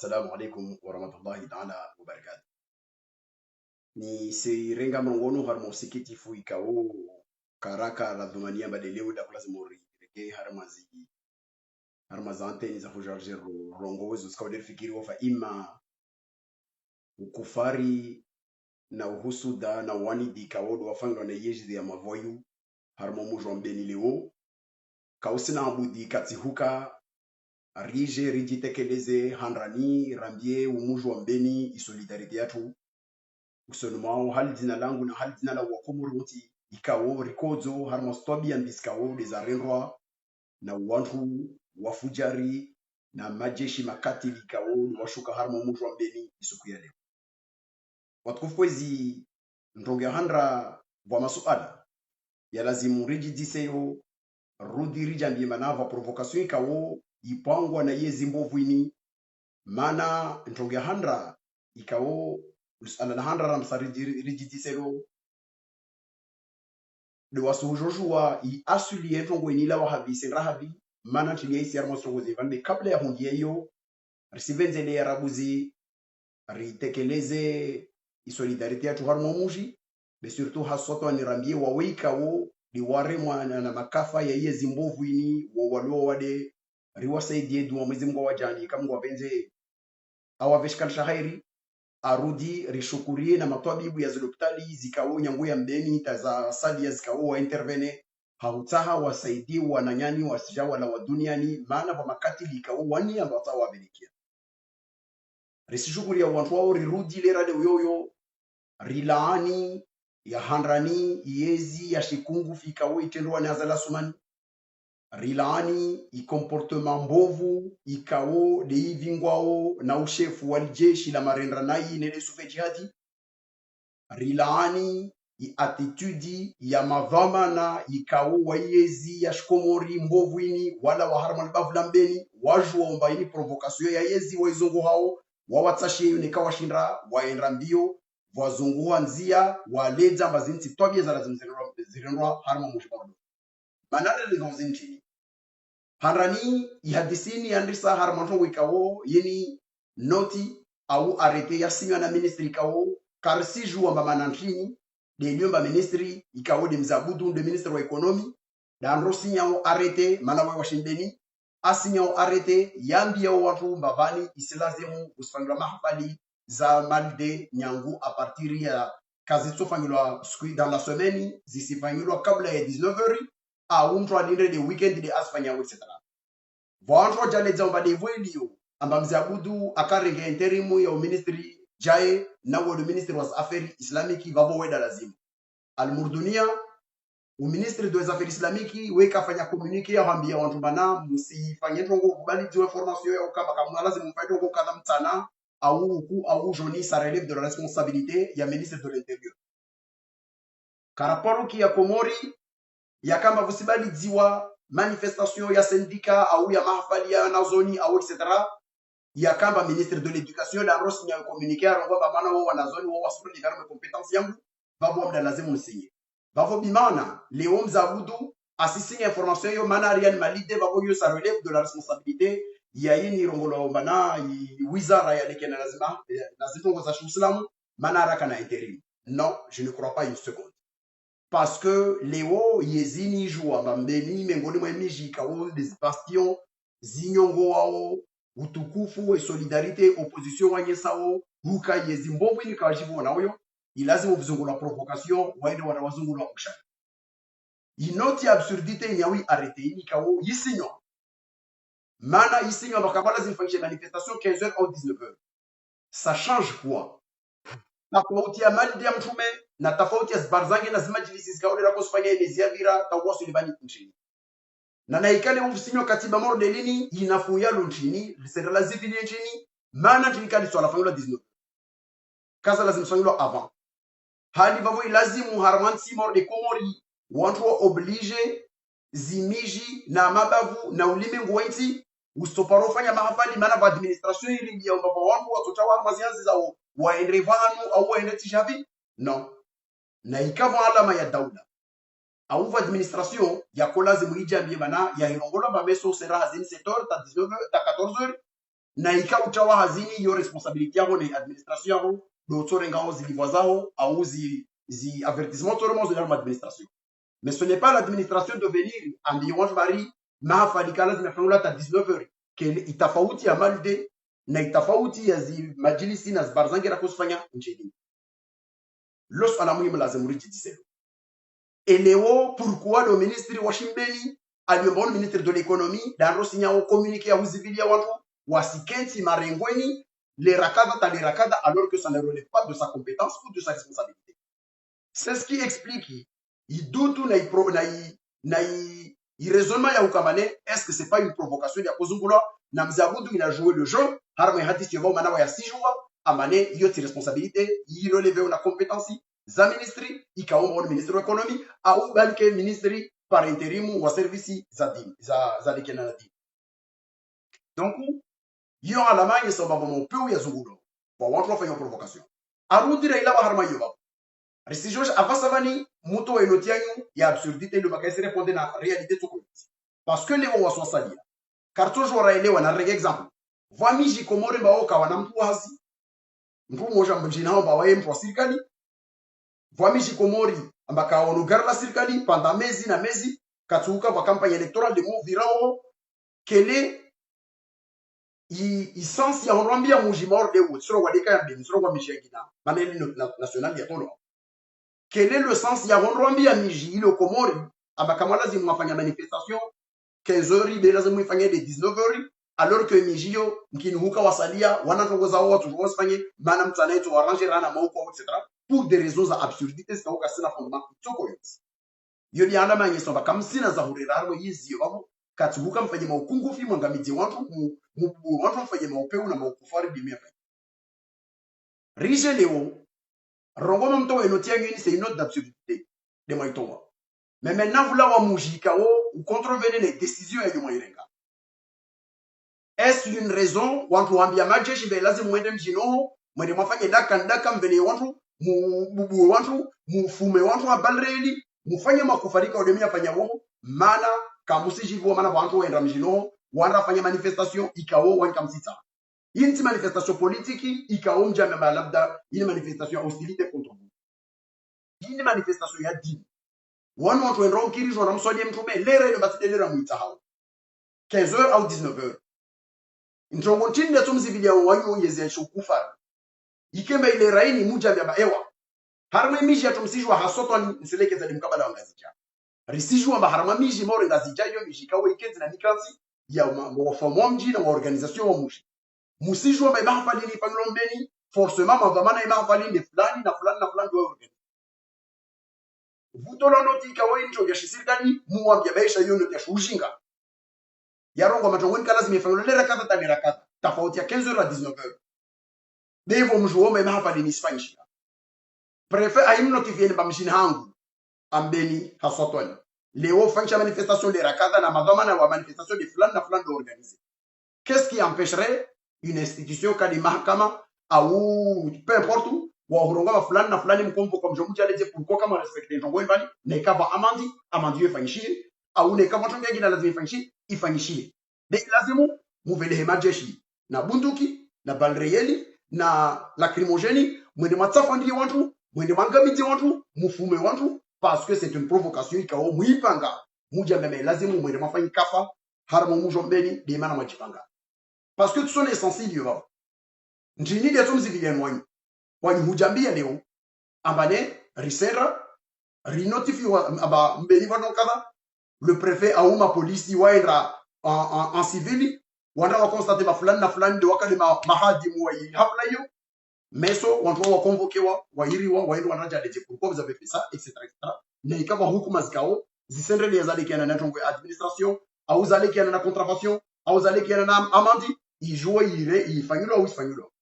Assalamu alaikum warahmatullahi ta'ala wabarakatuh. Ni sirenga mrongonu har musikiti fu ikao karaka la dhumania badeleo da kula zimori reke harmazante ni za fujarje rongozo skauder fikiri wa fa ima ukufari na uhusuda na wanidi kawodo wafanga na yeji ya mavoyu harmo mujo mbeni leo kausina abudi katihuka rije rijitekeleze hanrani rambie umuju wa mbeni isolidarite yatu usonu mwao hali jina langu na hali jina la wakumuru uti ikawo rikozo harmostobi ambiskawo dezarenrwa na wantu wafujari na majeshi makatili ikawo washuka harmo umuju wa mbeni isuku ya leo watukufu kwezi ntonge handra wa masuala ya lazimu rijidiseyo rudi rijambie manava provocation ikawo ipangwa na yezi mbovu ini mana ntonge handra ikawo ala na handra ramsa rijitiselo de wasujoshua i asuli entongo ini la wahabi senrahabi mana chini ya isi armosongo zivande kabla ya hungia hiyo risivenzele ya rabuzi ritekeleze isolidarite ya tuharmo muji be surtout hasoto ni rambie wawika wo di waremwa na makafa ya yezi mbovu ini wo walio wade riwasaidie dua mwezi mgo wajani kama wapenze awaveshkan shahairi arudi rishukurie na matwabibu ya zilopitali zikao nyangu ya mbeni taza sadi ya zikao wa intervene hautaha wasaidie wananyani wasijawa la waduniani maana kwa makati likao wani ambata wabelikia rishukuria wantu wao rirudi lera de uyoyo rilaani ya handrani yezi ya shikungu fikao itendwa na azala sumani rilani ikomportement mbovu ikao de ivingwao na ushefu wa jeshi la marendra nai nele sufe jihadi rilani i attitude ya mavamana ikao wayezi ya shkomori mbovu ini wala wa harman bavlambeni wajuomba ini provocation ya yezi waizungu hao wawatsashi nikawa shindra waendra mbio wazungu nzia waleza mazinti tobye za lazim zirendwa harma mushmoro manale ligonzinchi harani ihadisini andisa harmanto wikawo yeni noti au arete ya sinywa na ministry kawo karsi juwa mamanantini de nyumba ministry ikawo de mzabudu de ministre wa economy da andro sinyao arete manawe wa shindeni asinyao arete yambia watu mbavani isilazemu usfangla mahfali za malde nyangu a partir ya kazi tsofangilwa dans la semaine zisifangilwa kabla ya 19h au mtu alinde de weekend de asfanya etc. Vantu jale zamba de voelio amba mzabudu akarenge interimu ya ministry jaye na wo ministry was affaires islamiki vavo weda lazima almurdunia ministry des affaires islamiki weka fanya communique ya hambia wantu bana msifanye tongo kubali tu information ya kama lazima mfanye tongo kadha mtana au joni ça relève de la responsabilité ya ministre de l'intérieur karaparuki ya komori ya kama vusibali dziwa manifestation ya syndicat au ya mahafali ya nazoni au etc. ya kamba ministre de l'éducation la rosi nya communiquer rongo ba mana wo wanazoni wo wasuru ni garme compétence yangu babo mda lazima msinye babo bimana leo mzabudu asisinye information yo mana rian malide babo yo ça relève de la responsabilité ya yini rongolo bana wizara ya lekena lazima nazitongo za Islam mana raka na intérim. Non, je ne crois pas une seconde. Parce que leo yezini joua mbambeni mengoni mwa miji kawo des bastions zinyongo wao utukufu e solidarité opposition wanyesao huka yezi mbovu ni kajivu na huyo ilazimu vizungu la provocation waende wana wazungu la kusha inoti absurdité nyawi arrêté ni kawo yisinyo mana yisinyo bakabala zifanyisha manifestation 15h au 19h. Ça change quoi? tofauti ya mali ya mtume na tofauti ya Barzange na zimajilisi zikaole la kusifanya enezi ya vira tawasu libani nchini na naikale ufusinyo katiba mordelini inafuya nchini lisenda la zivili nchini maana tulikali swala fanyula 19 kaza lazim fanyula avant hali vavo ilazimu harmansi morde komori wantu wa oblige zimiji na mabavu na ulimengu waiti usoparo fanya mahafali maana va administration ili ya mbaba wangu watotawa mazianzi zao waende vanu au waende tishavi non na ikava alama ya daula au administration ya kolazi muijambie bana ya hirongola ba meso sera hazin setor ta 19 ta 14h na ikautawa hazini yo responsabilité yao na administration yao do tsorenga ho zilivwa zao au zi avertissement tourement de l'administration. Mais ce n'est pas l'administration de venir ambiance bari mahafali kala zinafanywa hata 19h kile itafauti ya malde na itafauti ya zi majilisi na barzangira kusifanya nchini. Los ala muhimu lazima rijidiselo. Eleo pourquoi le ministre wa Shimbeni aliomba le ministre de l'économie dans signa au communiqué à uzivilia watu wasikenti marengweni les rakada alors que ça ne relève pas de sa compétence ou de sa responsabilité. C'est ce qui explique il doute il raisonnement ya ukamane est-ce que c'est pas une provocation ya kozungula na mzabudu il a joué le jeu harma hadisi yo mana ya 6 jours amane yoti responsabilité il relève una compétence za ministry ikaomba ministre de l'économie au balke ministry par intérim wa service za lekena na dim. Donc yo alama yeso baba mo peu ya zungulo wa watu wafanya provocation arudira ila wa harma yo Resti George avasavani muto wa inotianyu ya absurdité le bagay répondre na réalité tout parce que les wa sont salia car toujours raelewa na rege exemple vamiji komore baoka wana mtu wazi mtu moja mjina hao bawaye mtu serikali vamiji komori ambaka onu garla serikali pendant mezi na mezi katuka kwa campagne électorale de mon virao kele i sens ya onrambia mujimor de wo soro wadeka ya bin soro kwa mishagina maneli national ya tolo. Quel est le sens ya Rwanda ya miji ile Komori abakama lazima mafanya manifestation 15h be lazima mfanye de 19h alors que miji yo mkinuka wasalia wanatongoza watu wasifanye maana mtu anaitwa arrange rana mauko etc pour des raisons za absurdité c'est au sina fondement tsoko yote yo ni anda manyeso bakam sina za hurira harmo yizi babo katubuka mfanye maukungu fi mwangamiji watu watu mfanye maupeu na maukufari bimia rije leo Rongoma mto enotia ngini c'est une note d'absurdité de Maitowa. Mais maintenant vous la wa mujika ou contrevenez les décisions ya Yumoirenga. Est-ce une raison wantu wambia majeshi be lazima mwende mjino mwende mwafanye daka mbele wantu mububu wantu mufume wantu abalreli mufanye makufarika odemia fanya wao mana kamusijivwa mana wantu waenda mjino wanda fanya manifestation ikawo wankamsita. Une manifestation politique, il y a une manifestation hostilité contre vous. Une manifestation il y a dit. One want to enroll Kiri, je ramène soigner m'trouver les règles de bataille de la Mouitahao. 15h ou 19h. Une jongontine de tombe civiliens ou ayo yezé choukufar. Ikembe ile raini muja vya baewa. Harma miji ya tomsi jwa hasoto nseleke za limkabala wa ngazija. Risiju amba harma miji more ngazija yo miji kawe ikezi na mikansi ya wafamu mji na organisation wa muji. Musijua ba mahafali ni panglombeni forcément mavamana mahafali ni fulani na fulani na fulani wa organize. Vutola noti kawa incho ya shisirikani muambia baisha yo noti ya shujinga. Yarongo matongoni kala zimefanywa lera kata tanera kata tofauti ya 15h à 19h. Devo mjuo ba mahafali ni Spanish. Préfet aim notifier ni bamshini hangu ambeni hasotoni. Leo function manifestation lera kata na mavamana wa manifestation de fulani na fulani wa organize. Qu'est-ce qui empêcherait une institution kali mahakama au peu importe où wa huronga fulani na fulani mkombo comme je vous dis pourquoi kama respecter njongo mbali na ikava amandi ifanyishie au ne kama tonga ngina lazima ifanyishie de lazima muvele majeshi na bunduki na balreyeli na lacrymogène mwende matsafa ndi watu mwende mangamizi watu mufume watu parce que c'est une provocation ikao muipanga muja meme lazima mwende mafanyi kafa haramo mujombeni de mana machipanga. Parce que tout sont essentiels yo. Njini de tumzi vilian wanyu hujambia leo ambane risera rinotifi aba mbeni vano kaza le préfet auma polisi waenda en civil wanda wa constater ba fulani na fulani de wakale mahadi mwai hafla yo meso wantu wa convoquer wa hiriwa waenda wanaja deje pourquoi vous avez fait ça etc na ikawa hukuma zikao zisendele ya zale kiana na tongo administration au zale kiana na contravention au zale kiana na amandi ijua il fanyulo au isfanyulo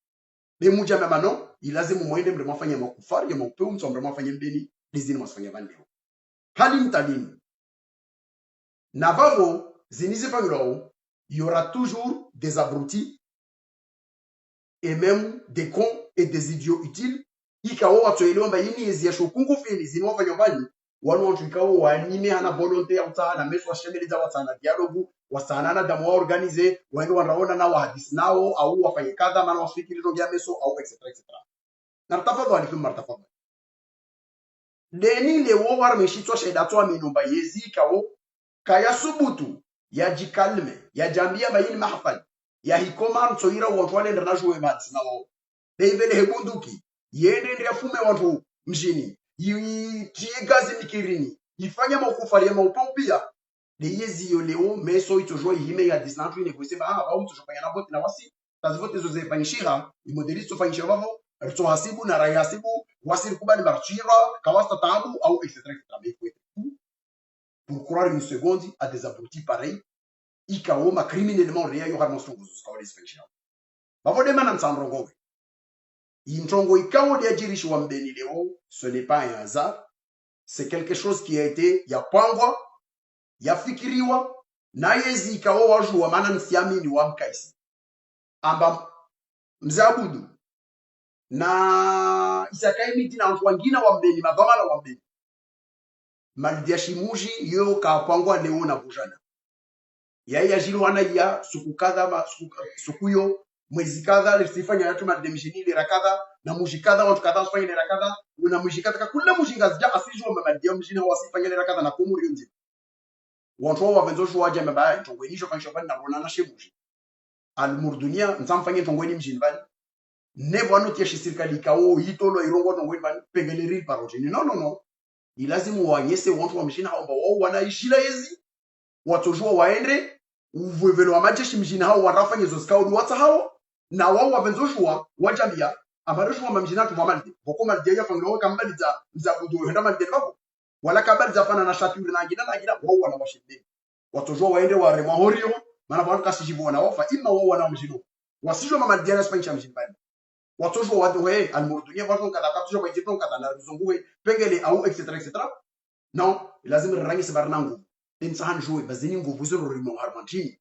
be muja mama no ilazimu mwende mle mafanya makufari ya mapeu mtsombe mafanya mbeni lizini masfanya bandeo hali mtalini na bavo zinizi fanyulo il y aura toujours des abrutis et même des cons et des idiots utiles ikao watu eleomba yini yezi ya shokungu fini zini wafanya bali wanu wantuikao wanime hana volonté ya utana meso washembeleza watana dialogu wasana na damu organize wendo wanaona na wahadisi nao au wafanye kadha maana wafikiri ndio meso au etc. na tafadhali kuma tafadhali deni lewo war meshitwa shedatwa minomba yezi kao kaya subutu ya jikalme ya jambia bayin mahfal ya hikoma mtsoira wotwale ndana juwe mats nao deivele hebunduki yende ndia fume watu mjini yitie gazi mikirini ifanya makufalia maupopia de yezi yo leo meso itojwa yime ya disnatu ne kwese ba au mtu jofanya na vote na wasi tazivote zo zefanyishira imodelisto fanyishira bavo rito hasibu na rai hasibu wasiri kubani marchira kawasta tabu au etc. mais faut être fou pour croire une seconde à des abrutis pareils ikaoma criminellement réel yo harmonso kwa les fanyishira bavo de manam sandrongo Introngo ikao dia jirishi wa mbeni leo, ce n'est pas un hasard, c'est quelque chose qui a été yapangwa, yafikiriwa, na yezi ikao wajua maana msiamini wa mkaisi. Amba mzabudu, na isakai miti na watu wangina wa mbeni, mabamala wa mbeni. Malidia shimuji yo kapangwa leo na bujana. Ya jilu wana ya sukukadha, sukuyo, mwezi kadha lisifanya yatu mademishini ile rakadha na mujikadha watu kadha wasifanye ile rakadha una mujikadha kula mujingaza asijua mamadia mjini wasifanye ile rakadha na kumuri nzi watu wa venzo shwa jamaa baya tongwenisho kanisho bani na rona na shemuji al murdunia ntamfanye tongweni mjini bani nevo anotia serikali kao hitolo irongo tongweni bani pengeleri paroje no ilazimu wanyese watu wa mjini hao wao wanaishila hizi watu jua waende uvevelo wa majeshi mjini hao wanafanya hizo skao watu hao na wao wavenzoshwa wajambia abaroshwa mamjinatu mwamalide bokoma lidia fanglo kambali za budu henda malide babo wala kabali za fana na shaturi na ngina wao wana washinde watojwa waende wa remwa horio maana bwana kashijibu wana wafa ima wao wana mjino wasijwa mamalide na spanish mjini bali watojwa watu he almurdunia watu kadha katojwa kwa jitu kadha na zunguwe pengele au etc. non lazima rangi sabarnangu insahan jouer bazini nguvu zero rimo harmantini.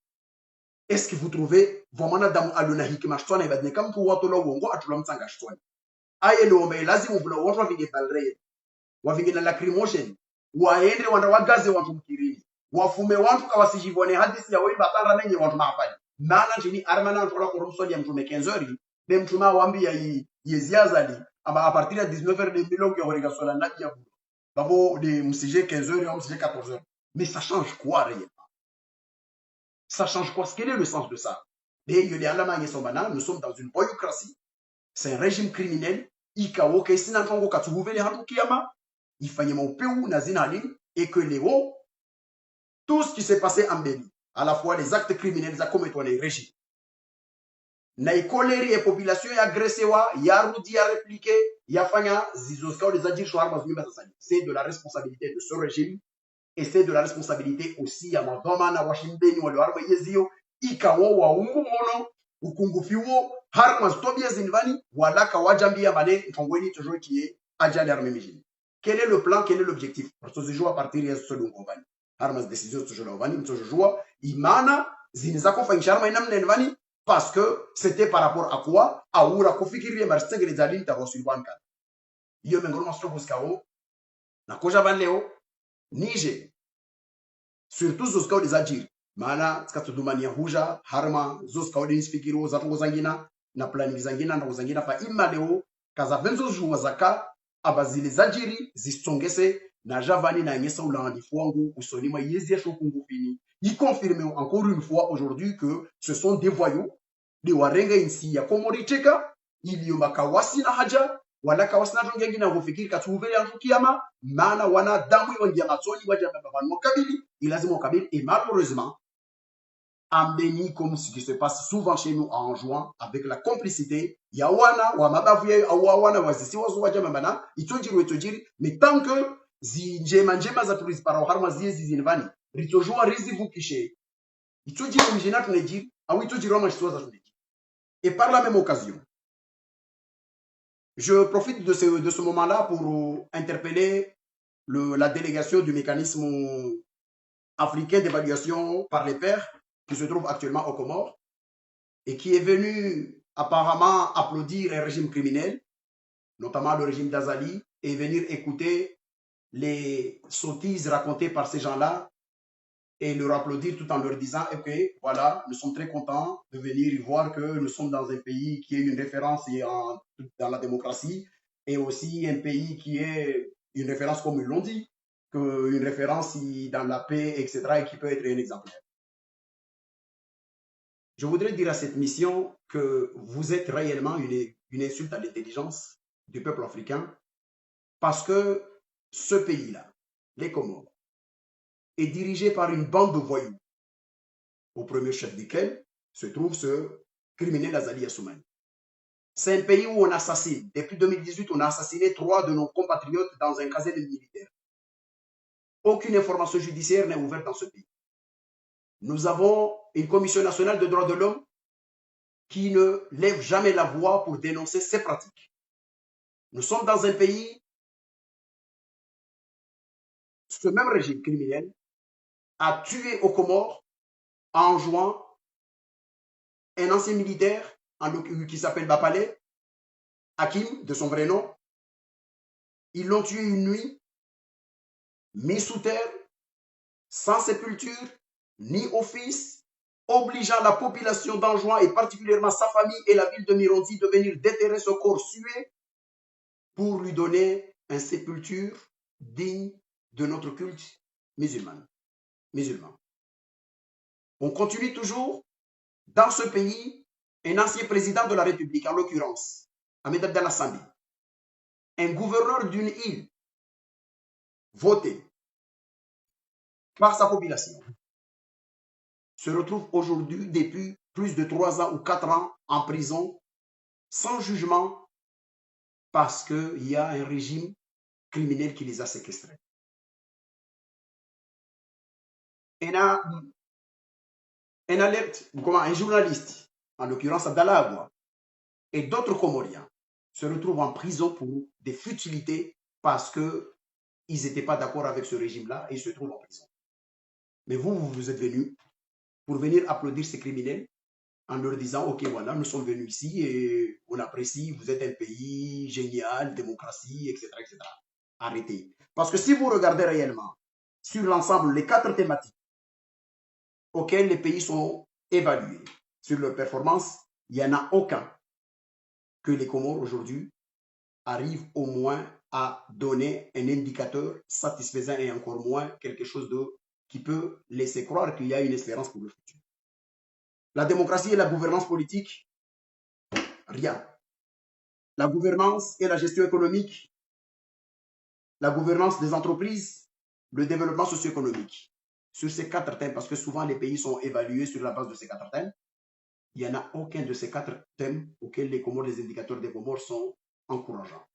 Est-ce que vous trouvez vraiment damu aluna hikima shtwana ibadne kama tu watu la uongo atula mtsanga shtwana aye lombe lazima vula watu wavinge balre wavinge na lacrimation waende wanda wagaze watu mkirini wafume watu kawasijivone hadisi ya wewe batara nenye watu mafanya maana chini armana watu la korumsoli ya mtume kenzori de mtuma waambia yeziazali ama a partir de 19h de milongo ya horega sola na ya babo de msije 15h ou msije 14h mais ça change quoi réellement? Ça change quoi? Quel est le sens de ça? Nous sommes dans une voyoucratie. C'est un régime criminel. Et que tout ce qui s'est passé en Béni, à la fois les actes criminels, les commis les régimes. Naïkoleri et population y agressé wa, ya rudi ya répliqué, ya fanya zizoska les adir c'est de la responsabilité de ce régime. Et c'est de la responsabilité aussi ya madoma na washimbeni wale warba yezio ikawo wa ungu mono ukungufiwo harma stobia zinvani walaka wajambia mane ntongweni toujours qui est ajali armée mijini. Quel est le plan, quel est l'objectif? Parce que je joue à partir de ce dongobani harma décision toujours lovani mtojo joua imana zinizako fanyisha harma inamna envani parce que c'était par rapport à quoi aura kufikirie marstengere zalini tarosulwanka iyo mengolo mastrobo skao na koja banleo Niger, surtout zoskao des ajiri, maana skatudumania huja harma zoskao des fikiru zatongo zangina na plani zangina na zangina fa ima leo kaza venzo juwa zaka abazile zajiri zistongese na javani na nyesa ulandi fuangu usonima yezi ya shokungu fini. Il confirme encore une fois aujourd'hui que ce sont des voyous, des warenga insi ya komoricheka, ili yombaka wasi na haja wala kawasina jongengi na kufikiri katuvele antukiyama maana wana damu wangia matoni wajamba babanu mokabili ilazima mokabili et malheureusement ambeni comme ce qui se passe souvent chez nous en juin avec la complicité ya wana wa mabavu ya wana wazisi wazo wajamba bana itojiri mais tant que njema za tulizi para harma ziezi zinvani ritojua rizi vukishe itojiri mjina tunejiri au itojiri wa mashitoza tunejiri et par la même occasion je profite de ce moment-là pour interpeller la délégation du mécanisme africain d'évaluation par les pairs qui se trouve actuellement aux Comores et qui est venu apparemment applaudir un régime criminel, notamment le régime d'Azali, et venir écouter les sottises racontées par ces gens-là et leur applaudir tout en leur disant, ok, voilà, nous sommes très contents de venir voir que nous sommes dans un pays qui est une référence dans la démocratie et aussi un pays qui est une référence, comme ils l'ont dit, une référence dans la paix, etc., et qui peut être un exemplaire. Je voudrais dire à cette mission que vous êtes réellement une insulte à l'intelligence du peuple africain parce que ce pays-là, les Comores, est dirigé par une bande de voyous, au premier chef desquels se trouve ce criminel Azali Assoumani. C'est un pays où on assassine. Depuis 2018, on a assassiné 3 de nos compatriotes dans un caserne militaire. Aucune information judiciaire n'est ouverte dans ce pays. Nous avons une commission nationale de droits de l'homme qui ne lève jamais la voix pour dénoncer ces pratiques. Nous sommes dans un pays, ce même régime criminel a tué aux Comores en jouant un ancien militaire qui s'appelle Bapalé, Hakim, de son vrai nom. Ils l'ont tué une nuit, mis sous terre, sans sépulture, ni office, obligeant la population d'Anjouan et particulièrement sa famille et la ville de Mironzi de venir déterrer ce corps sué pour lui donner une sépulture digne de notre culte musulman. On continue toujours dans ce pays un ancien président de la République, en l'occurrence, Ahmed Abdallah Sambi, un gouverneur d'une île voté par sa population, se retrouve aujourd'hui depuis plus de 3 ans ou 4 ans en prison sans jugement parce qu'il y a un régime criminel qui les a séquestrés. Un journaliste, en l'occurrence Abdallah Agua, et d'autres Comoriens se retrouvent en prison pour des futilités parce qu'ils n'étaient pas d'accord avec ce régime-là et ils se trouvent en prison. Mais vous êtes venus pour venir applaudir ces criminels en leur disant, ok, voilà, nous sommes venus ici et on apprécie, vous êtes un pays génial, démocratie, etc., etc. Arrêtez. Parce que si vous regardez réellement sur l'ensemble, les 4 thématiques auxquelles les pays sont évalués sur leur performance, il n'y en a aucun que les Comores aujourd'hui arrivent au moins à donner un indicateur satisfaisant et encore moins quelque chose qui peut laisser croire qu'il y a une espérance pour le futur. La démocratie et la gouvernance politique, rien. La gouvernance et la gestion économique, la gouvernance des entreprises, le développement socio-économique. Sur ces 4 thèmes, parce que souvent les pays sont évalués sur la base de ces 4 thèmes, il n'y en a aucun de ces 4 thèmes auxquels les indicateurs des Comores sont encourageants.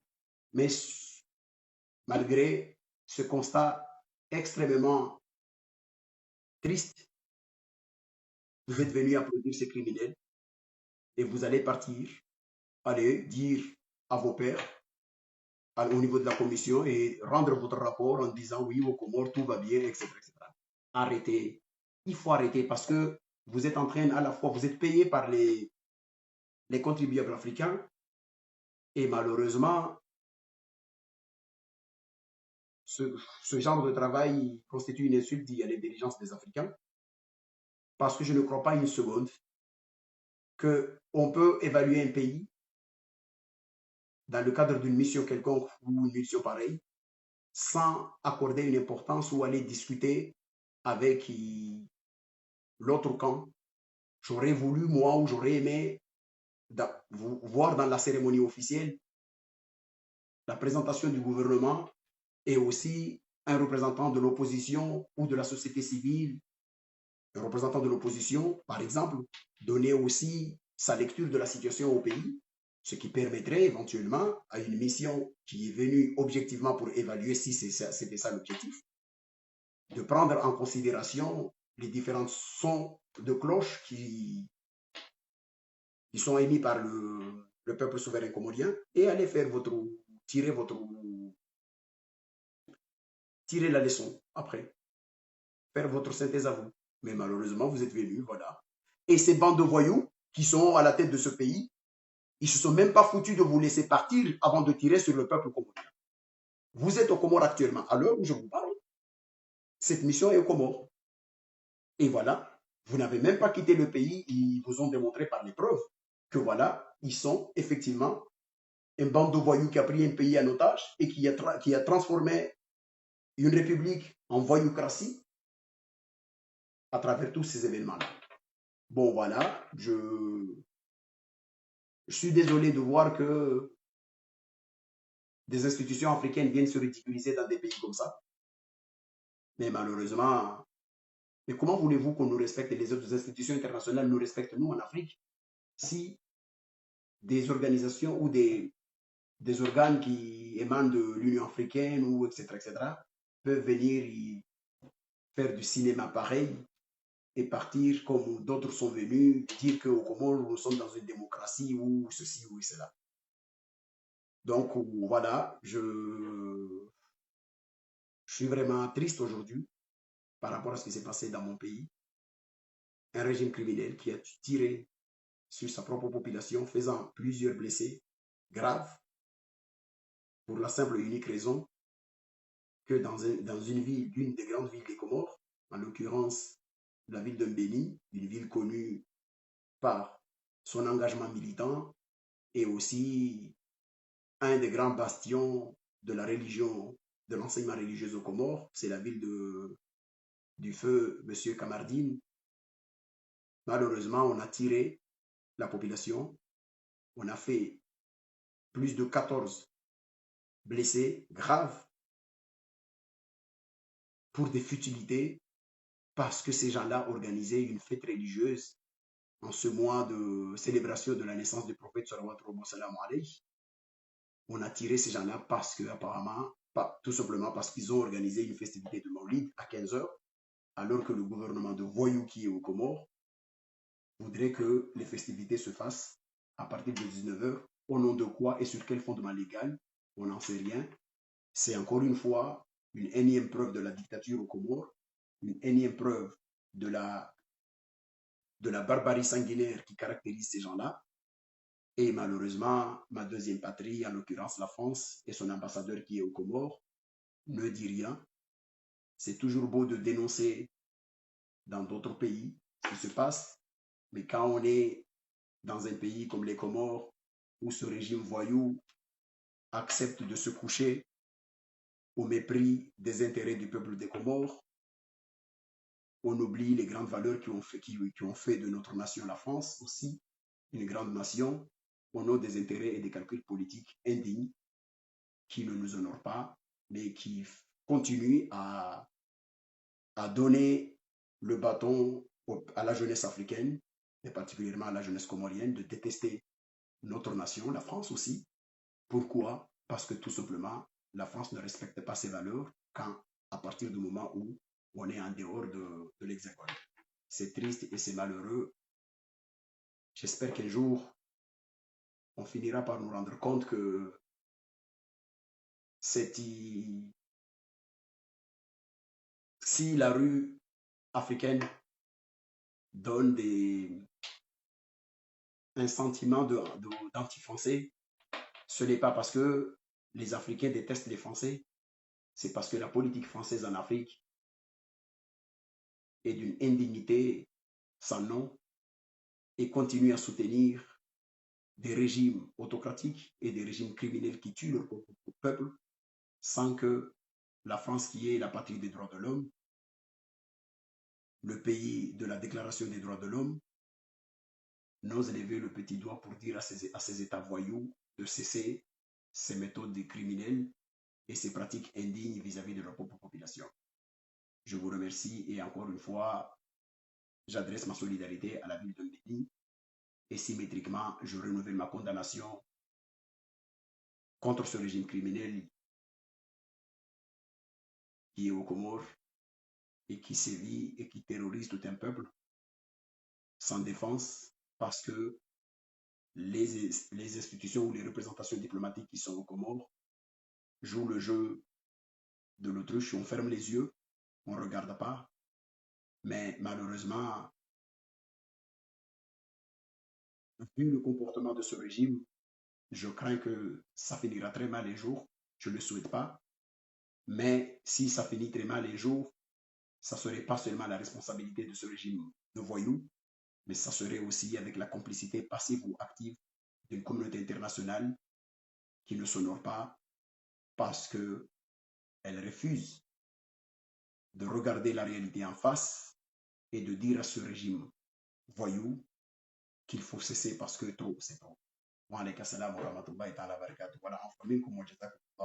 Mais malgré ce constat extrêmement triste, vous êtes venus applaudir ces criminels et vous allez partir, aller dire à vos pairs, au niveau de la commission, et rendre votre rapport en disant oui, au Comores, tout va bien, etc., etc. Arrêtez. Il faut arrêter parce que vous êtes en train, à la fois, vous êtes payé par les contribuables africains et malheureusement, ce genre de travail constitue une insulte à l'intelligence des Africains parce que je ne crois pas une seconde qu'on peut évaluer un pays dans le cadre d'une mission quelconque ou une mission pareille sans accorder une importance ou aller discuter avec l'autre camp. J'aurais voulu, moi, ou j'aurais aimé voir dans la cérémonie officielle la présentation du gouvernement et aussi un représentant de l'opposition ou de la société civile, un représentant de l'opposition, par exemple, donner aussi sa lecture de la situation au pays, ce qui permettrait éventuellement à une mission qui est venue objectivement pour évaluer si c'était ça l'objectif, de prendre en considération les différents sons de cloche qui sont émis par le peuple souverain comorien et aller faire tirer la leçon après, faire votre synthèse à vous. Mais malheureusement, vous êtes venus, voilà. Et ces bandes de voyous qui sont à la tête de ce pays, ils ne se sont même pas foutus de vous laisser partir avant de tirer sur le peuple comorien. Vous êtes aux Comores actuellement. À l'heure où je vous parle, cette mission est aux Comores. Et voilà, vous n'avez même pas quitté le pays. Ils vous ont démontré par les preuves que voilà, ils sont effectivement un bande de voyous qui a pris un pays en otage et qui a transformé une république en voyoucratie à travers tous ces événements-là. Bon, voilà, je suis désolé de voir que des institutions africaines viennent se ridiculiser dans des pays comme ça. Mais malheureusement, mais comment voulez-vous qu'on nous respecte et les autres institutions internationales nous respectent, nous, en Afrique, si des organisations ou des organes qui émanent de l'Union africaine ou etc., peuvent venir y faire du cinéma pareil et partir comme d'autres sont venus dire qu'au Comores, nous sommes dans une démocratie ou ceci ou cela. Donc voilà, je suis vraiment triste aujourd'hui par rapport à ce qui s'est passé dans mon pays. Un régime criminel qui a tiré sur sa propre population, faisant plusieurs blessés graves pour la simple et unique raison que dans une ville, l'une des grandes villes des Comores, en l'occurrence la ville de Mbéni, une ville connue par son engagement militant et aussi un des grands bastions de la religion, de l'enseignement religieux aux Comores, c'est la ville du feu M. Kamardine. Malheureusement, on a tiré la population, on a fait plus de 14 blessés graves pour des futilités parce que ces gens-là organisaient une fête religieuse en ce mois de célébration de la naissance du prophète sallallahu alayhi. On a tiré ces gens-là parce que apparemment, pas, tout simplement parce qu'ils ont organisé une festivité de Maulid à 15 heures, alors que le gouvernement de voyou qui est aux Comores voudrait que les festivités se fassent à partir de 19 heures. Au nom de quoi et sur quel fondement légal? On n'en sait rien. C'est encore une fois une énième preuve de la dictature aux Comores, une énième preuve de la barbarie sanguinaire qui caractérise ces gens-là. Et malheureusement, ma deuxième patrie, en l'occurrence la France, et son ambassadeur qui est aux Comores, ne dit rien. C'est toujours beau de dénoncer dans d'autres pays ce qui se passe, mais quand on est dans un pays comme les Comores, où ce régime voyou accepte de se coucher au mépris des intérêts du peuple des Comores, on oublie les grandes valeurs qui ont fait de notre nation, la France, aussi une grande nation, au nom des intérêts et des calculs politiques indignes qui ne nous honorent pas, mais qui continuent à donner le bâton à la jeunesse africaine, et particulièrement à la jeunesse comorienne, de détester notre nation, la France aussi. Pourquoi? Parce que tout simplement, la France ne respecte pas ses valeurs quand, à partir du moment où on est en dehors de l'Hexagone. C'est triste et c'est malheureux. J'espère qu'un jour, on finira par nous rendre compte que si la rue africaine donne un sentiment d'anti-français, ce n'est pas parce que les Africains détestent les Français, c'est parce que la politique française en Afrique est d'une indignité sans nom et continue à soutenir des régimes autocratiques et des régimes criminels qui tuent leur peuple sans que la France, qui est la patrie des droits de l'homme, le pays de la Déclaration des droits de l'homme, n'ose lever le petit doigt pour dire à ces États voyous de cesser ces méthodes des criminels et ces pratiques indignes vis-à-vis de leur propre population. Je vous remercie et encore une fois, j'adresse ma solidarité à la ville de Mbéni et symétriquement, je renouvelle ma condamnation contre ce régime criminel qui est aux Comores et qui sévit et qui terrorise tout un peuple sans défense parce que les institutions ou les représentations diplomatiques qui sont aux Comores jouent le jeu de l'autruche, on ferme les yeux, on ne regarde pas, mais malheureusement, vu le comportement de ce régime, je crains que ça finira très mal les jours, je ne le souhaite pas, Mais si ça finit très mal un jour, ça ne serait pas seulement la responsabilité de ce régime de voyous, mais ça serait aussi avec la complicité passive ou active d'une communauté internationale qui ne s'honore pas parce qu'elle refuse de regarder la réalité en face et de dire à ce régime voyou qu'il faut cesser parce que trop, c'est trop. Wa alaikum salam wa rahmatullahi ta'ala wa barakatuh. Voilà, en famille, comment